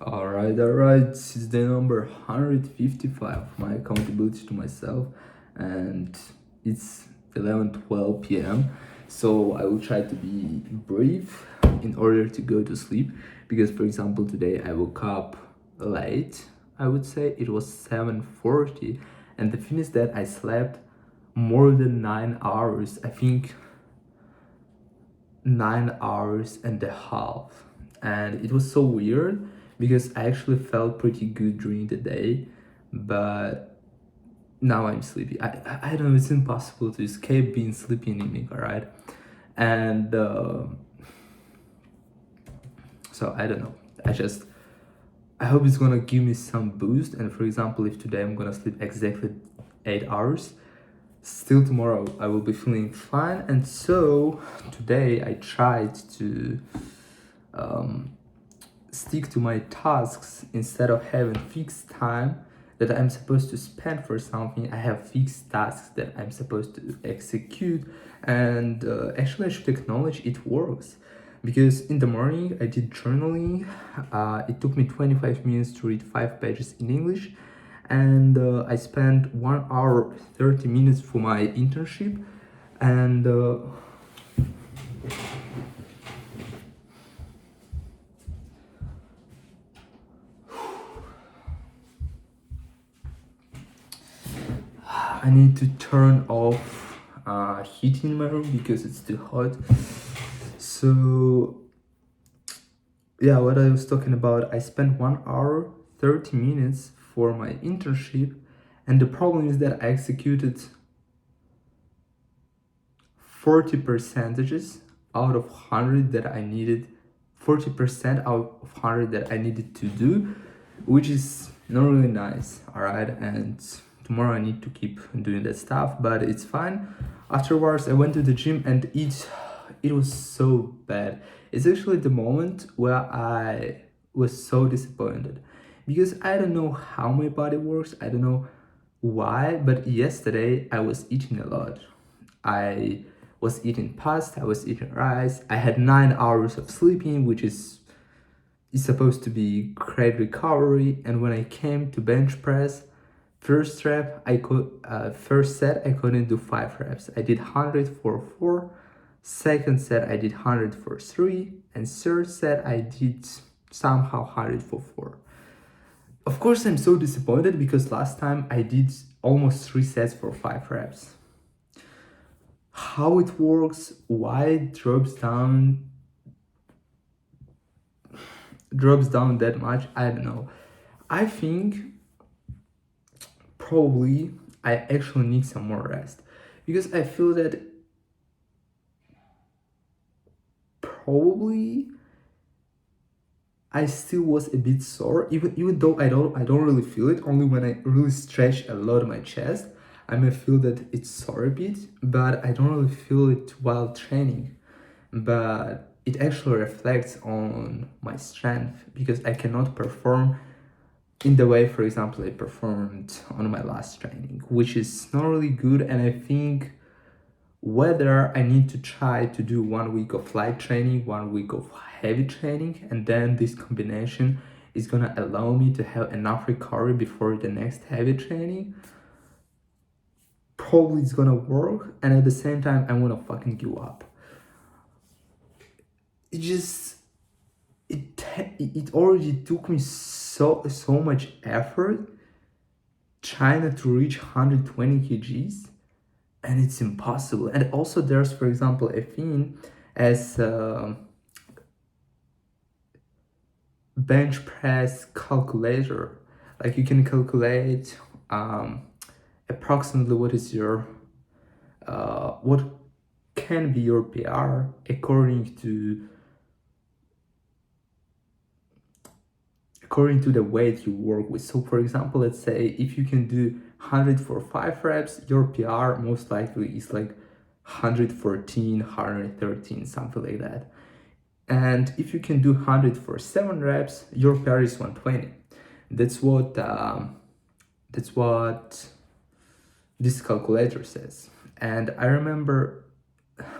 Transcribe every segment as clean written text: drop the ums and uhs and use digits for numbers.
Alright, this is the number 155 of my accountability to myself, and it's 11:12 p.m. So I will try to be brief in order to go to sleep because, for example, today I woke up late. I would say it was 7:40, and the thing is that I slept more than 9 hours. I think 9 hours and a half, and it was so weird because I actually felt pretty good during the day, but now I'm sleepy. I don't know, it's impossible to escape being sleepy in the evening, all right? And so I don't know. I hope it's gonna give me some boost. And for example, if today I'm gonna sleep exactly 8 hours, still tomorrow I will be feeling fine. And so today I tried to stick to my tasks instead of having fixed time that I'm supposed to spend for something. I have fixed tasks that I'm supposed to execute, and actually I should acknowledge it works because in the morning I did journaling. It took me 25 minutes to read 5 pages in English, and I spent 1 hour 30 minutes for my internship, and I need to turn off heat in my room because it's too hot. So yeah, what I was talking about, I spent 1 hour 30 minutes for my internship, and the problem is that I executed 40 percentages out of 100 that I needed, 40% out of 100 that I needed to do, which is not really nice, all right? And tomorrow I need to keep doing that stuff, but it's fine. Afterwards, I went to the gym, and it was so bad. It's actually the moment where I was so disappointed because I don't know how my body works. I don't know why, but yesterday I was eating a lot. I was eating pasta, I was eating rice. I had 9 hours of sleeping, which is supposed to be great recovery. And when I came to bench press, first set I couldn't do 5 reps. I did 100 for 4. Second set I did 100 for 3, and third set I did somehow 100 for 4. Of course, I'm so disappointed because last time I did almost 3 sets for 5 reps. How it works, why it drops down that much, I don't know. I think probably I actually need some more rest because I feel that probably I still was a bit sore, even though I don't really feel it. Only when I really stretch a lot my chest, I may feel that it's sore a bit, but I don't really feel it while training. But it actually reflects on my strength because I cannot perform in the way, for example, I performed on my last training, which is not really good. And I think whether I need to try to do 1 week of light training, 1 week of heavy training, and then this combination is gonna allow me to have enough recovery before the next heavy training. Probably it's gonna work, and at the same time, I wanna fucking give up. It just it already took me so much effort trying to reach 120 kgs, and it's impossible. And also there's, for example, a thing as bench press calculator. Like you can calculate approximately what can be your PR according to the weight you work with. So for example, let's say if you can do 100 for 5 reps, your PR most likely is like 114, 113, something like that. And if you can do 100 for 7 reps, your PR is 120. That's what this calculator says. And I remember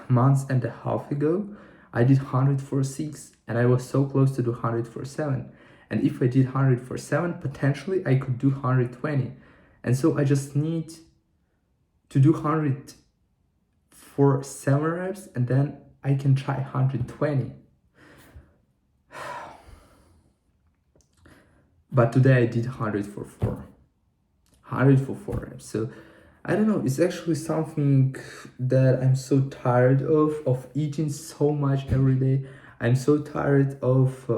months and a half ago, I did 100 for 6, and I was so close to do 100 for 7. And if I did 100 for 7, potentially I could do 120. And so I just need to do 100 for 7 reps, and then I can try 120. But today I did 100 for 4. 100 for 4 reps. So I don't know, it's actually something that I'm so tired of eating so much every day. I'm so tired of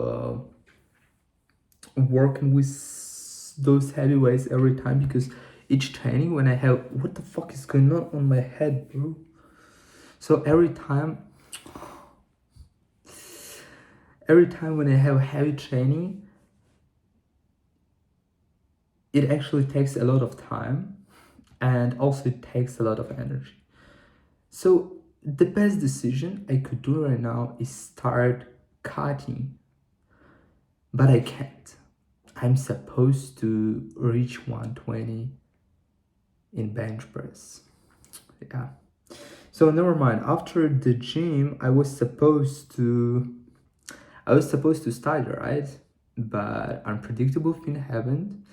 working with those heavy weights every time, because each training when I have, what the fuck is going on my head, bro? So every time when I have heavy training, it actually takes a lot of time, and also it takes a lot of energy. So the best decision I could do right now is start cutting, but I can't. I'm supposed to reach 120 in bench press. Yeah. So never mind. After the gym, I was supposed to study, right? But unpredictable thing happened.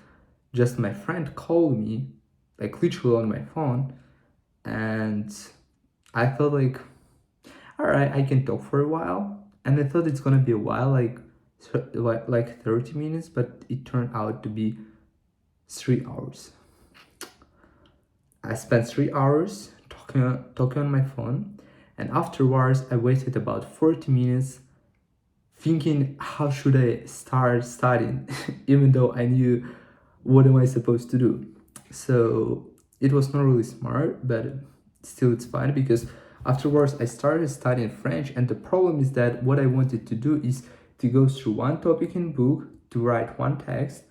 Just my friend called me, like literally on my phone, and I felt like, all right, I can talk for a while. And I thought it's gonna be a while, like 30 minutes, but it turned out to be 3 hours. I spent 3 hours talking on my phone, and afterwards I waited about 40 minutes thinking, how should I start studying, even though I knew what am I supposed to do. So it was not really smart, but still it's fine, because afterwards I started studying French, and the problem is that what I wanted to do is to go through one topic in book, to write one text,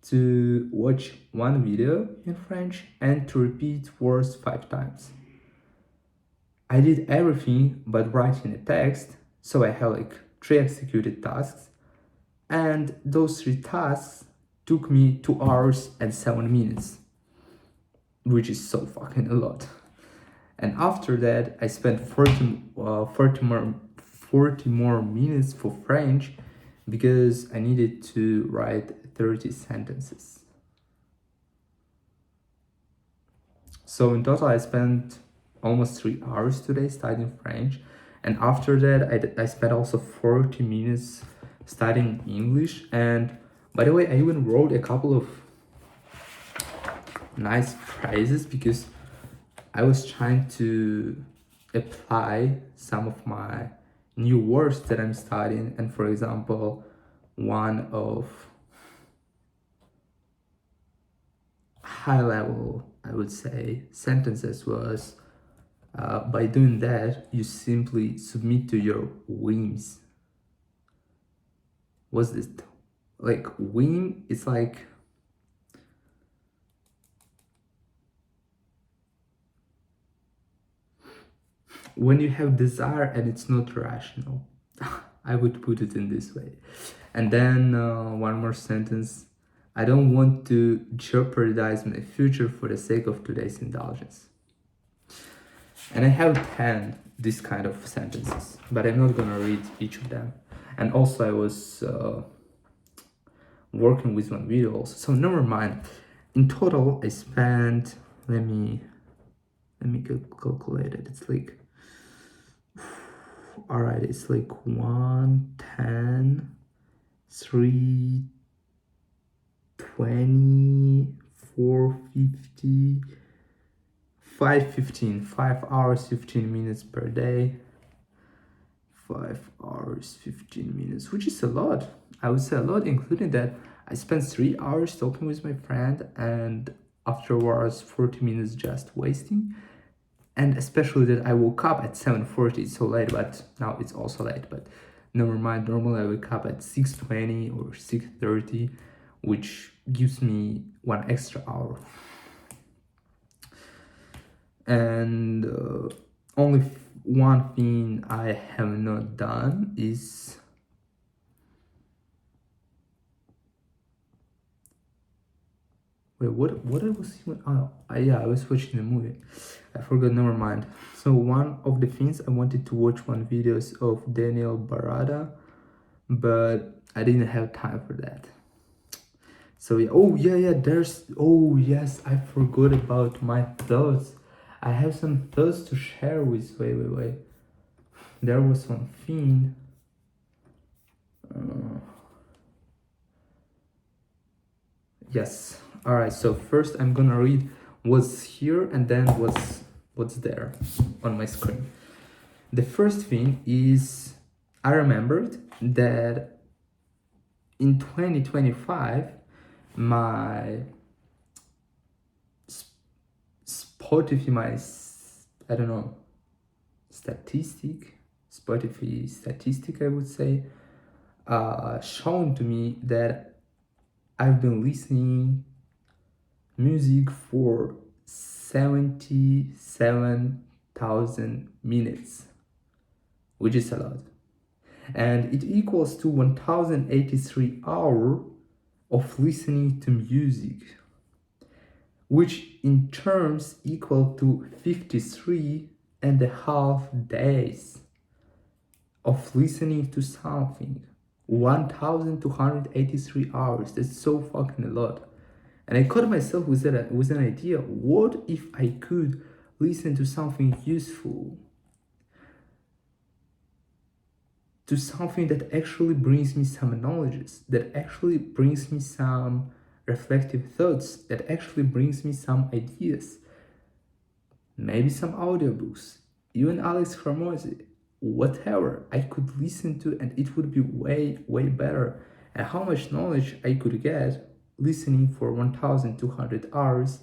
to watch one video in French, and to repeat words 5 times. I did everything but writing a text, so I had like 3 executed tasks, and those 3 tasks took me 2 hours and 7 minutes, which is so fucking a lot. And after that, I spent 40 more minutes for French, because I needed to write 30 sentences. So in total, I spent almost 3 hours today studying French. And after that, I spent also 40 minutes studying English. And by the way, I even wrote a couple of nice phrases, because I was trying to apply some of my new words that I'm studying. And for example, one of high level, I would say, sentences was, by doing that, you simply submit to your whims. What's this? Like, whim is like, when you have desire and it's not rational. I would put it in this way. And then one more sentence. I don't want to jeopardize my future for the sake of today's indulgence. And I have 10 this kind of sentences, but I'm not gonna read each of them. And also I was working with one video also, so never mind. In total, I spent, let me calculate it. It's like, all right, it's like 110, 320, 450, 515, 5 hours 15 minutes per day. 5 hours 15 minutes, which is a lot. I would say a lot, including that I spent 3 hours talking with my friend, and afterwards 40 minutes just wasting. And especially that I woke up at 7:40. It's so late, but now it's also late, but never mind. Normally I wake up at 6:20 or 6:30, which gives me 1 extra hour. And only one thing I have not done is wait, what I was even, yeah, I was watching the movie. I forgot, never mind. So one of the things, I wanted to watch one videos of Daniel Barada, but I didn't have time for that. So yeah, oh yeah, there's, oh yes, I forgot about my thoughts. I have some thoughts to share with, wait. There was one thing. Uh, yes. All right. So first, I'm gonna read what's here and then what's there on my screen. The first thing is I remembered that in 2025, my Spotify, I don't know, Spotify statistic, I would say, shown to me that I've been listening music for 77,000 minutes, which is a lot. And it equals to 1083 hours of listening to music, which in terms equal to 53.5 days of listening to something. 1283 hours. That's so fucking a lot. And I caught myself with an idea. What if I could listen to something useful? To something that actually brings me some knowledge, that actually brings me some reflective thoughts, that actually brings me some ideas. Maybe some audiobooks, even Alex Hormozy, whatever I could listen to, and it would be way better. And how much knowledge I could get listening for 1200 hours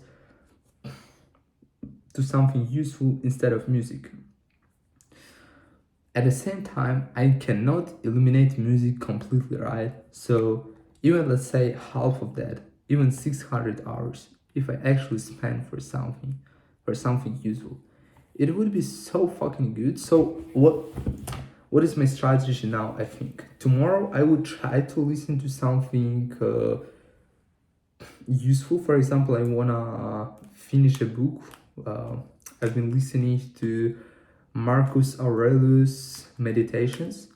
to something useful instead of music. At the same time, I cannot eliminate music completely, right? So even, let's say, half of that, even 600 hours, if I actually spend for something useful, it would be so fucking good. So what is my strategy now? I think tomorrow I would try to listen to something useful. For example, I wanna finish a book. I've been listening to Marcus Aurelius Meditations,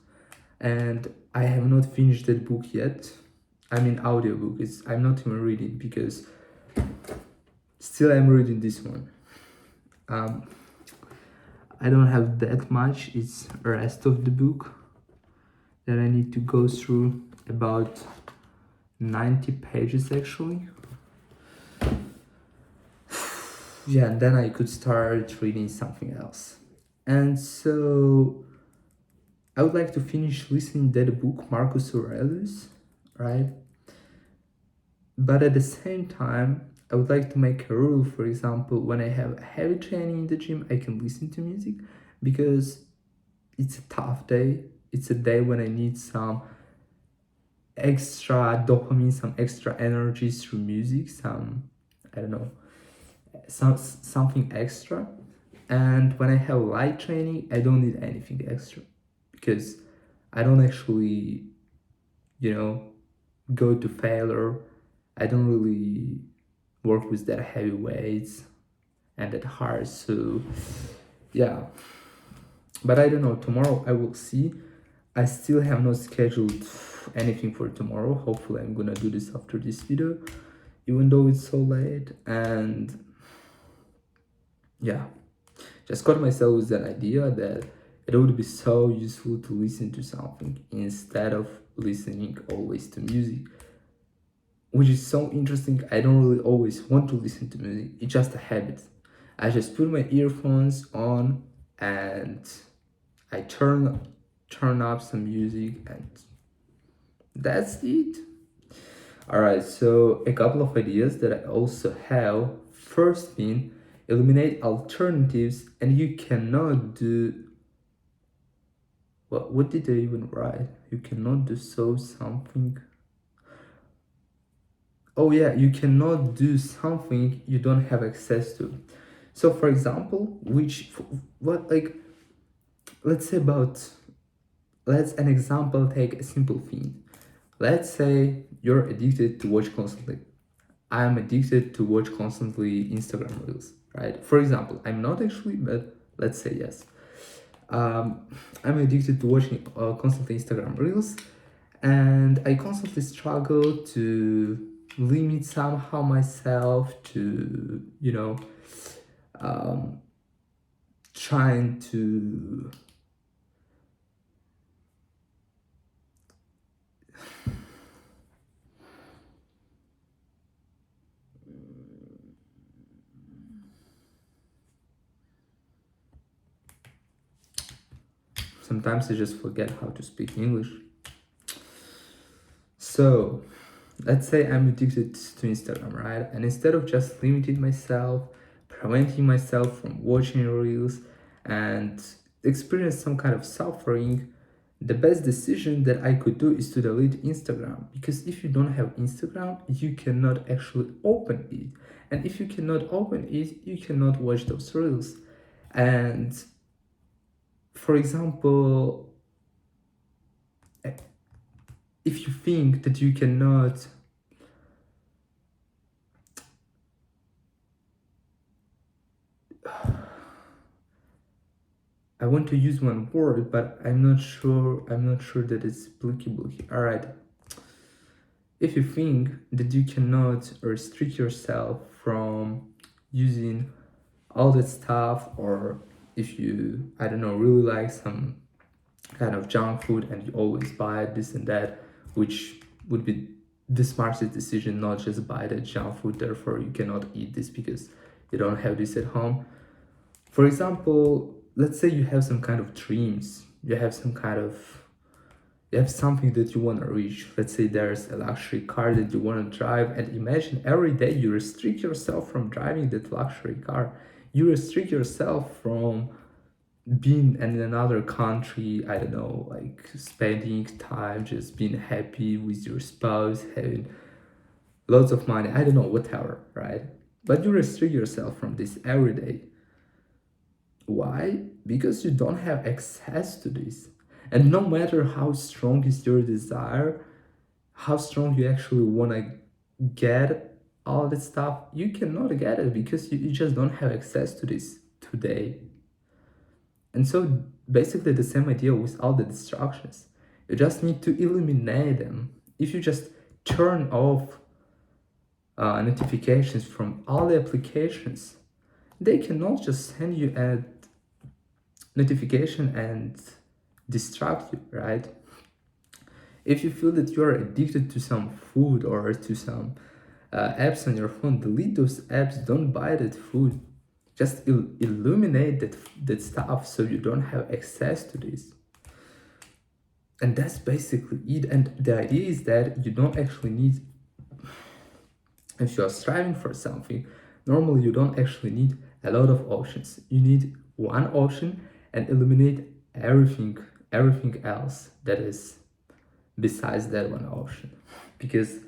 and I have not finished that book yet. I mean, audiobook. I'm not even reading because still I'm reading this one. I don't have that much. It's the rest of the book that I need to go through, about 90 pages actually. Yeah, and then I could start reading something else. And so I would like to finish listening to that book, Marcus Aurelius, right? But at the same time, I would like to make a rule. For example, when I have heavy training in the gym, I can listen to music because it's a tough day. It's a day when I need some extra dopamine, some extra energy through music, some, I don't know, something extra. And when I have light training, I don't need anything extra because I don't actually, go to failure. I don't really work with that heavy weights and that hard. So yeah, but I don't know. Tomorrow I will see. I still have not scheduled anything for tomorrow. Hopefully I'm gonna do this after this video, even though it's so late. And yeah, just got myself with an idea that it would be so useful to listen to something instead of listening always to music, which is so interesting. I don't really always want to listen to music. It's just a habit. I just put my earphones on and I turn up some music, and that's it. All right, so a couple of ideas that I also have. First thing, eliminate alternatives, and you cannot do, what did I even write? You cannot do something. Oh yeah, you cannot do something you don't have access to. So for example, let's an example, take a simple thing. Let's say you're addicted to watch constantly. I'm addicted to watch constantly Instagram reels, right? For example, I'm not actually, but let's say yes. I'm addicted to watching constantly Instagram reels, and I constantly struggle to limit somehow myself to, um, trying to sometimes I just forget how to speak English. So let's say I'm addicted to Instagram, right? And instead of just limiting myself, preventing myself from watching reels and experience some kind of suffering, the best decision that I could do is to delete Instagram. Because if you don't have Instagram, you cannot actually open it. And if you cannot open it, you cannot watch those reels. And for example, if you think that you cannot I want to use one word, but I'm not sure that it's applicable here. All right. If you think that you cannot restrict yourself from using all that stuff, or if you, I don't know, really like some kind of junk food and you always buy this and that, which would be the smartest decision, not just buy the junk food, therefore you cannot eat this because you don't have this at home. For example, let's say you have some kind of dreams, you have something that you want to reach. Let's say there's a luxury car that you want to drive, and imagine every day you restrict yourself from driving that luxury car. You restrict yourself from being in another country, I don't know, like spending time just being happy with your spouse, having lots of money, I don't know, whatever, right? But you restrict yourself from this every day. Why? Because you don't have access to this. And no matter how strong is your desire, how strong you actually want to get all this stuff, you cannot get it because you just don't have access to this today. And so basically the same idea with all the distractions. You just need to eliminate them. If you just turn off notifications from all the applications, they cannot just send you a notification and distract you, right? If you feel that you are addicted to some food or to some apps on your phone, delete those apps, don't buy that food. Just illuminate that stuff so you don't have access to this. And that's basically it. And the idea is that you don't actually need, if you are striving for something, normally you don't actually need a lot of options. You need one option and eliminate everything else that is besides that one option. Because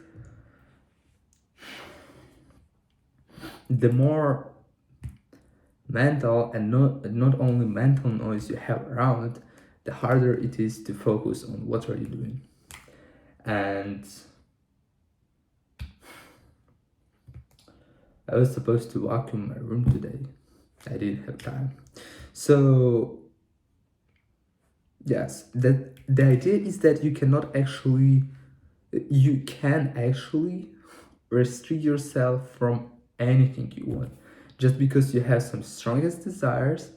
the more mental and not only mental noise you have around, the harder it is to focus on what are you doing. And I was supposed to vacuum my room today. I didn't have time. So yes, that the idea is that you can actually restrict yourself from anything you want just because you have some strongest desires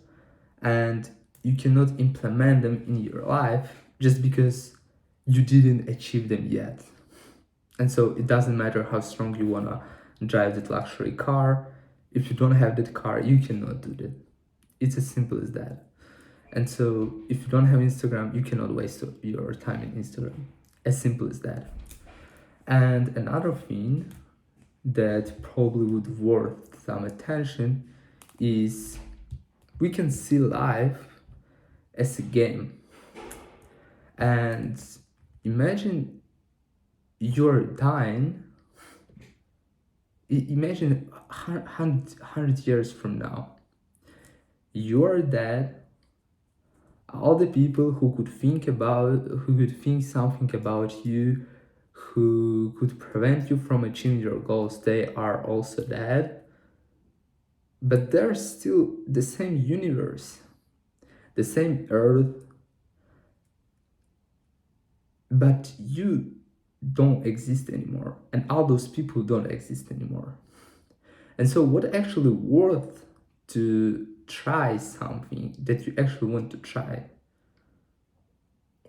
and you cannot implement them in your life just because you didn't achieve them yet. And so it doesn't matter how strong you want to drive that luxury car. If you don't have that car, you cannot do that. It's as simple as that. And so if you don't have Instagram, you cannot waste your time in Instagram. As simple as that. And another thing that probably would worth some attention is we can see life as a game. And imagine you're dying. Imagine 100 years from now. You're dead. All the people who could think something about you, who could prevent you from achieving your goals, they are also dead. But there's still the same universe, the same earth, but you don't exist anymore, and all those people don't exist anymore. And so what actually worth to try something that you actually want to try,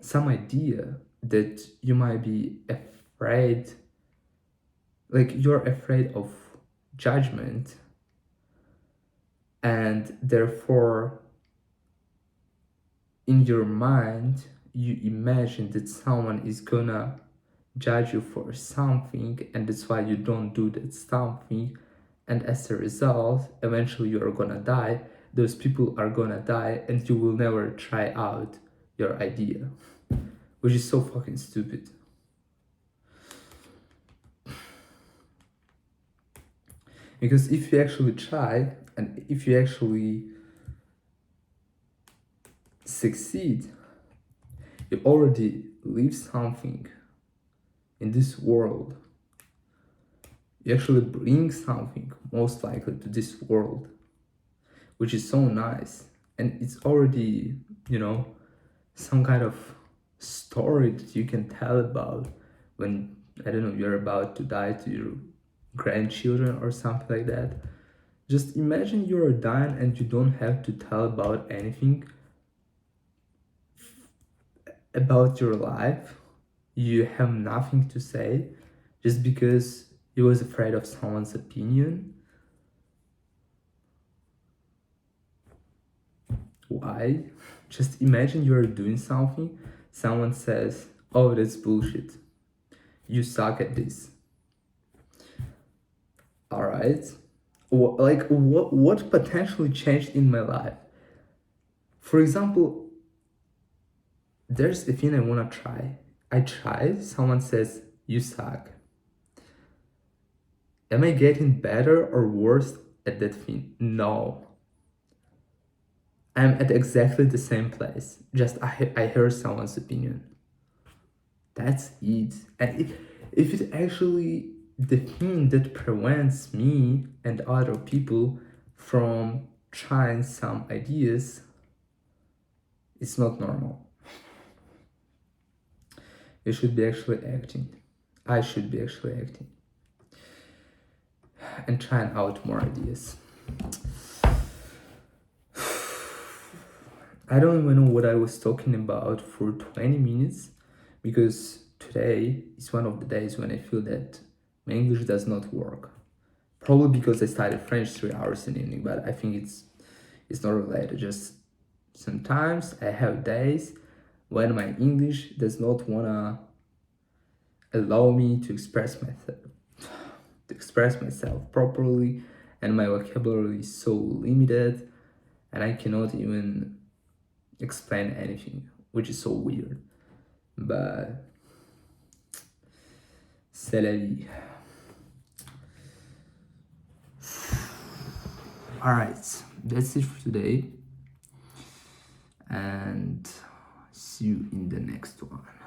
some idea that you might be afraid, like you're afraid of judgment, and therefore in your mind you imagine that someone is gonna judge you for something, and that's why you don't do that something, and as a result eventually you are gonna die, those people are gonna die, and you will never try out your idea, which is so fucking stupid. Because if you actually try, and if you actually succeed, you already leave something in this world. You actually bring something, most likely, to this world, which is so nice. And it's already, some kind of story that you can tell about when, I don't know, you're about to die to your grandchildren or something like that. Just imagine you're dying and you don't have to tell about anything about your life. You have nothing to say just because you was afraid of someone's opinion. Why? Just imagine you're doing something, someone says, "Oh, that's bullshit. You suck at this." All right? What potentially changed in my life? For example, there's a thing I want to try. I try, someone says, "You suck." Am I getting better or worse at that thing? No. I'm at exactly the same place. Just I heard someone's opinion. That's it. And if it actually the thing that prevents me and other people from trying some ideas, it's not normal. You should be actually acting. I should be actually acting. And trying out more ideas. I don't even know what I was talking about for 20 minutes, because today is one of the days when I feel that my English does not work. Probably because I studied French 3 hours in the evening, but I think it's not related. Just sometimes I have days when my English does not wanna allow me to express myself properly, and my vocabulary is so limited, and I cannot even explain anything, which is so weird. But c'est la vie. Alright, that's it for today, and see you in the next one.